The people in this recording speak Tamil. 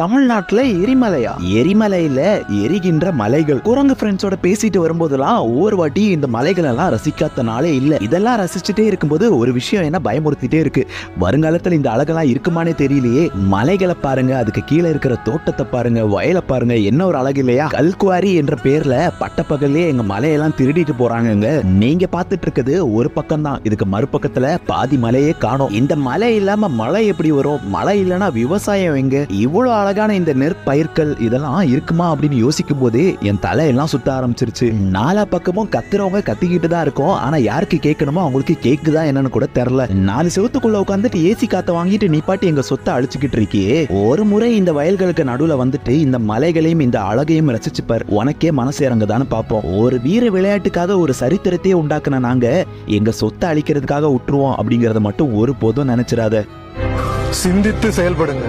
தமிழ்நாட்டுல எரிமலையா? எரிமலையில எரிகின்ற மலைகள். குரங்கு ஃப்ரெண்ட்ஸோட பேசிட்டு வரும்போதெல்லாம் ஒவ்வொரு வாட்டி இந்த மலைகள் எல்லாம் ரசிக்காத நாளே இல்ல. இதெல்லாம் ரசிச்சுட்டே இருக்கும்போது ஒரு விஷயம் என்ன பயமுறுத்திட்டே இருக்கு. வருங்காலத்துல இந்த அழகெல்லாம் இருக்குமானே தெரியலையே. மலைகளை பாருங்க, அதுக்கு கீழே இருக்கிற தோட்டத்தை பாருங்க, வயலை பாருங்க, என்ன ஒரு அழகு இல்லையா? கல்குவாரி என்ற பேர்ல பட்டப்பகல்லே எங்க மலையெல்லாம் திருடிட்டு போறாங்க. நீங்க பாத்துட்டு இருக்குது ஒரு பக்கம் தான், இதுக்கு மறுபக்கத்துல பாதி மலையே காணோம். இந்த மலை இல்லாம மழை எப்படி வரும்? மழை இல்லைன்னா விவசாயம் எங்க? இவ்வளவு அழகான இந்த நெற்பயிர்கள் இதெல்லாம் இருக்குமா அப்படின்னு யோசிக்கும் போதே என் தலையெல்லாம் சுத்த ஆரம்பிச்சிருச்சு. நாலா பக்கமும் கத்துறவங்க கத்திக்கிட்டு தான் இருக்கும். ஆனா யாருக்கு கேட்கணுமோ அவங்களுக்கு கேக்குதா என்னன்னு கூட தெரியல. 4 செவத்துக்குள்ள உட்காந்துட்டு ஏசி காத்த வாங்கிட்டு நீ பாட்டி எங்க சொத்தை அழிச்சுக்கிட்டு இருக்கியே. ஒரு முறை இந்த வயல்களுக்கு நடுவுல வந்துட்டு இந்த மலைகளையும் இந்த அழகையும் ரசிச்சுப்பார். உனக்கே மனசு இறங்குதான்னு பாப்போம். ஒரு வீர விளையாட்டுக்காக ஒரு சரித்திரத்தையே உண்டாக்குன நாங்க எங்க சொத்தை அழிக்கிறதுக்காக விட்டுருவோம் அப்படிங்கறத மட்டும் ஒரு போதும் நினைச்சிடாத. சிந்தித்து செயல்படுங்க.